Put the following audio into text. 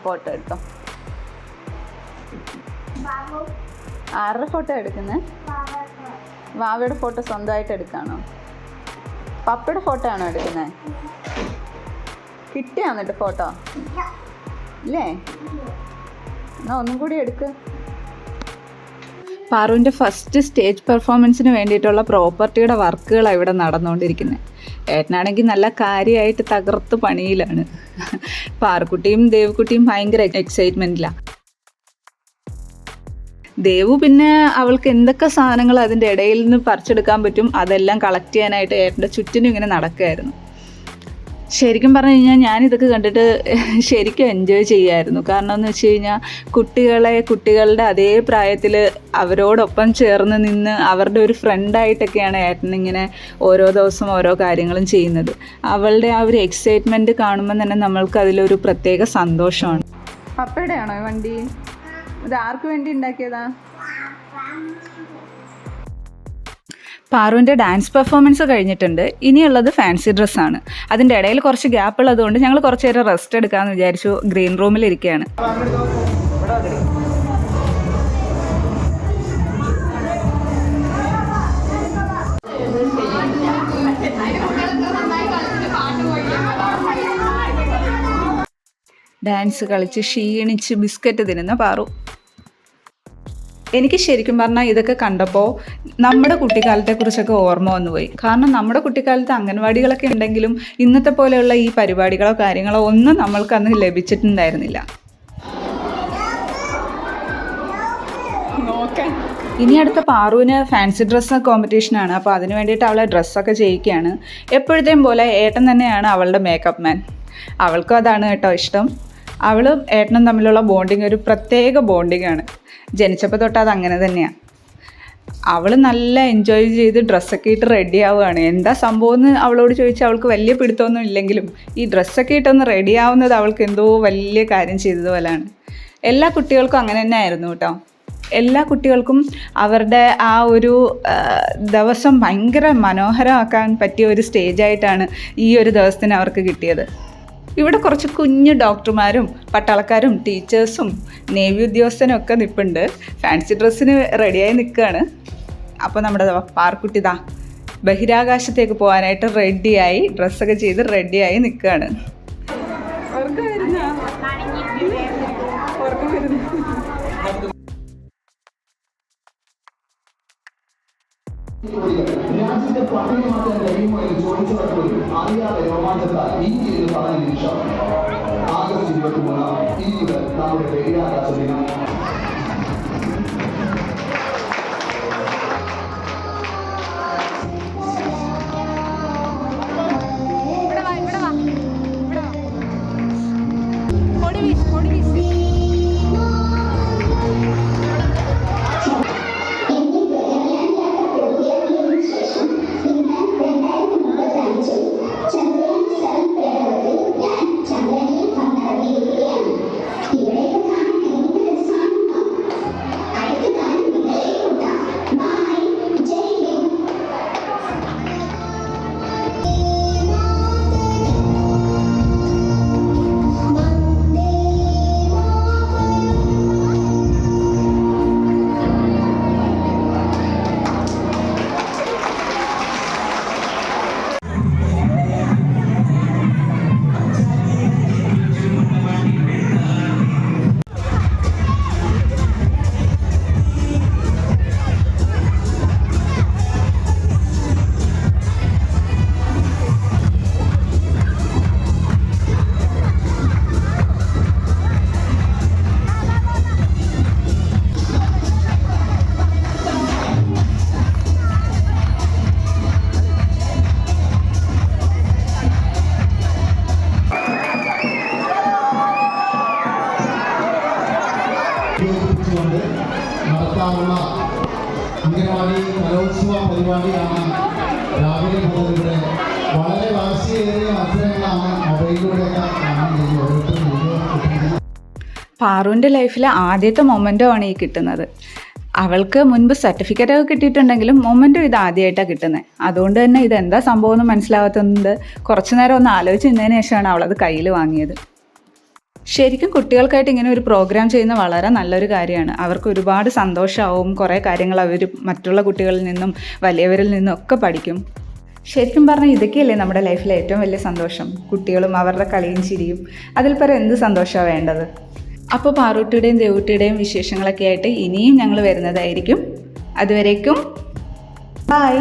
Photo എടുത്തോ. ആരുടെ photo എടുക്കുന്നത്? വാവയുടെ ഫോട്ടോ സ്വന്തമായിട്ട് എടുക്കാണോ? പപ്പയുടെ ഫോട്ടോ ആണോ എടുക്കുന്നത്? കിട്ടിയാ എന്നിട്ട് ഫോട്ടോ ഇല്ലേ? എന്നാ ഒന്നും കൂടി എടുക്ക്. പാറുവിൻ്റെ ഫസ്റ്റ് സ്റ്റേജ് പെർഫോമൻസിന് വേണ്ടിയിട്ടുള്ള പ്രോപ്പർട്ടിയുടെ വർക്കുകളാണ് ഇവിടെ നടന്നുകൊണ്ടിരിക്കുന്നത്. ഏട്ടനാണെങ്കിൽ നല്ല കാര്യമായിട്ട് തകർത്ത് പണിയിലാണ്. പാറുക്കുട്ടിയും ദേവുക്കുട്ടിയും ഭയങ്കര എക്സൈറ്റ്മെൻറ്റിലാണ്. ദേവു പിന്നെ അവൾക്ക് എന്തൊക്കെ സാധനങ്ങൾ അതിൻ്റെ ഇടയിൽ നിന്ന് പറിച്ചെടുക്കാൻ പറ്റും അതെല്ലാം കളക്ട് ചെയ്യാനായിട്ട് ഏട്ടൻ്റെ ചുറ്റിനും ഇങ്ങനെ നടക്കുമായിരുന്നു. ശരിക്കും പറഞ്ഞു കഴിഞ്ഞാൽ ഞാനിതൊക്കെ കണ്ടിട്ട് ശരിക്കും എൻജോയ് ചെയ്യുമായിരുന്നു. കാരണം എന്ന് വെച്ച് കഴിഞ്ഞാൽ കുട്ടികളുടെ അതേ പ്രായത്തിൽ അവരോടൊപ്പം ചേർന്ന് നിന്ന് അവരുടെ ഒരു ഫ്രണ്ടായിട്ടൊക്കെയാണ് ഏട്ടനിങ്ങനെ ഓരോ ദിവസം ഓരോ കാര്യങ്ങളും ചെയ്യുന്നത്. അവളുടെ ആ ഒരു എക്സൈറ്റ്മെൻറ്റ് കാണുമ്പോൾ തന്നെ നമ്മൾക്ക് അതിലൊരു പ്രത്യേക സന്തോഷമാണ്. പപ്പയുടെയാണോ വണ്ടി? ഇത് ആർക്ക് വേണ്ടി ഉണ്ടാക്കിയതാ? പാറുവിൻ്റെ ഡാൻസ് പെർഫോമൻസ് കഴിഞ്ഞിട്ടുണ്ട്. ഇനിയുള്ളത് ഫാൻസി ഡ്രസ്സാണ്. അതിൻ്റെ ഇടയിൽ കുറച്ച് ഗ്യാപ്പ് ഉള്ളതുകൊണ്ട് ഞങ്ങൾ കുറച്ച് നേരം റെസ്റ്റ് എടുക്കാമെന്ന് വിചാരിച്ചു. ഗ്രീൻ റൂമിലിരിക്കുകയാണ്. ഡാൻസ് കളിച്ച് ക്ഷീണിച്ച് ബിസ്ക്കറ്റ് തിന്നുന്ന പാറു. എനിക്ക് ശരിക്കും പറഞ്ഞാൽ ഇതൊക്കെ കണ്ടപ്പോൾ നമ്മുടെ കുട്ടിക്കാലത്തെക്കുറിച്ചൊക്കെ ഓർമ്മ വന്നുപോയി. കാരണം നമ്മുടെ കുട്ടിക്കാലത്ത് അംഗൻവാടികളൊക്കെ ഉണ്ടെങ്കിലും ഇന്നത്തെ പോലെയുള്ള ഈ പരിപാടികളോ കാര്യങ്ങളോ ഒന്നും നമ്മൾക്ക് അന്ന് ലഭിച്ചിട്ടുണ്ടായിരുന്നില്ല. ഇനി അടുത്ത പാറുവിന് ഫാൻസി ഡ്രസ്സ് കോമ്പറ്റീഷനാണ്. അപ്പോൾ അതിന് വേണ്ടിയിട്ട് അവളെ ഡ്രസ്സൊക്കെ ചെയ്യിക്കുകയാണ്. എപ്പോഴത്തെയും പോലെ ഏട്ടൻ തന്നെയാണ് അവളുടെ മേക്കപ്പ് മാൻ. അവൾക്കും അതാണ് കേട്ടോ ഇഷ്ടം. അവളും ഏട്ടനും തമ്മിലുള്ള ബോണ്ടിങ് ഒരു പ്രത്യേക ബോണ്ടിങ്ങാണ്. ജനിച്ചപ്പോൾ തൊട്ട് അത് അങ്ങനെ തന്നെയാണ്. അവൾ നല്ല എൻജോയ് ചെയ്ത് ഡ്രസ്സൊക്കെ ഇട്ട് റെഡി ആവുകയാണ്. എന്താ സംഭവം എന്ന് അവളോട് ചോദിച്ചാൽ അവൾക്ക് വലിയ പിടുത്തമൊന്നും ഇല്ലെങ്കിലും ഈ ഡ്രസ്സൊക്കെ ഇട്ടൊന്ന് റെഡി ആവുന്നത് അവൾക്ക് എന്തോ വലിയ കാര്യം ചെയ്തതുപോലെയാണ്. എല്ലാ കുട്ടികൾക്കും അങ്ങനെ തന്നെ ആയിരുന്നു കേട്ടോ. എല്ലാ കുട്ടികൾക്കും അവരുടെ ആ ഒരു ദിവസം ഭയങ്കര മനോഹരമാക്കാൻ പറ്റിയ ഒരു സ്റ്റേജായിട്ടാണ് ഈ ഒരു ദിവസത്തിന് അവർക്ക് കിട്ടിയത്. ഇവിടെ കുറച്ച് കുഞ്ഞു ഡോക്ടർമാരും പട്ടാളക്കാരും ടീച്ചേഴ്സും നേവി ഉദ്യോഗസ്ഥനും ഒക്കെ നിൽപ്പുണ്ട്. ഫാൻസി ഡ്രസ്സിന് റെഡിയായി നിൽക്കുകയാണ്. അപ്പോൾ നമ്മുടെ പാർക്കുട്ടി ദാ ബഹിരാകാശത്തേക്ക് പോകാനായിട്ട് റെഡിയായി ഡ്രസ്സൊക്കെ ചെയ്ത് റെഡിയായി നിൽക്കുകയാണ്. രാജ്യത്തെ പട്ടിണി മാറ്റാൻ കഴിയുമോ എന്ന് ചോദിച്ചപ്പോൾ അറിയാതെ രോമാഞ്ചത്താൽ ഇന്ത്യയിൽ പറഞ്ഞ നിമിഷം ആഗസ്റ്റ് 23 ഇന്ത്യയിൽ നമ്മുടെ ബഹിരാകാശ ദിനം. നടത്താനുള്ള അംഗനവാടി കലോത്സവ പരിപാടിയാണ് രാവിലെ മുതൽ ഇവിടെ. വളരെ വാശിയേറിയ മത്സരങ്ങളാണ് മൊബൈലിലൂടെയൊക്കെ കാണാൻ കഴിയും. പാറുവിൻ്റെ ലൈഫിലെ ആദ്യത്തെ മൊമെൻ്റോ ആണ് ഈ കിട്ടുന്നത്. അവൾക്ക് മുൻപ് സർട്ടിഫിക്കറ്റൊക്കെ കിട്ടിയിട്ടുണ്ടെങ്കിലും മൊമെൻറ്റും ഇത് ആദ്യമായിട്ടാണ് കിട്ടുന്നത്. അതുകൊണ്ട് തന്നെ ഇതെന്താ സംഭവം എന്ന് മനസ്സിലാവാത്തത് കുറച്ചു നേരം ഒന്ന് ആലോചിച്ച് നിന്നതിന് ശേഷമാണ് അവളത് കയ്യിൽ വാങ്ങിയത്. ശരിക്കും കുട്ടികൾക്കായിട്ട് ഇങ്ങനെ ഒരു പ്രോഗ്രാം ചെയ്യുന്ന വളരെ നല്ലൊരു കാര്യമാണ്. അവർക്ക് ഒരുപാട് സന്തോഷമാവും, കുറേ കാര്യങ്ങൾ അവർ മറ്റുള്ള കുട്ടികളിൽ നിന്നും വലിയവരിൽ നിന്നും ഒക്കെ പഠിക്കും. ശരിക്കും പറഞ്ഞാൽ ഇതൊക്കെയല്ലേ നമ്മുടെ ലൈഫിലെ ഏറ്റവും വലിയ സന്തോഷം. കുട്ടികളും അവരുടെ കളിയും ചിരിയും, അതിൽ പരം എന്ത് സന്തോഷമാണ് വേണ്ടത്. അപ്പോൾ പാറൂട്ടിയുടെയും ദേവൂട്ടിയുടെയും വിശേഷങ്ങളൊക്കെ ആയിട്ട് ഇനിയും ഞങ്ങൾ വരുന്നതായിരിക്കും. അതുവരേക്കും ബൈ.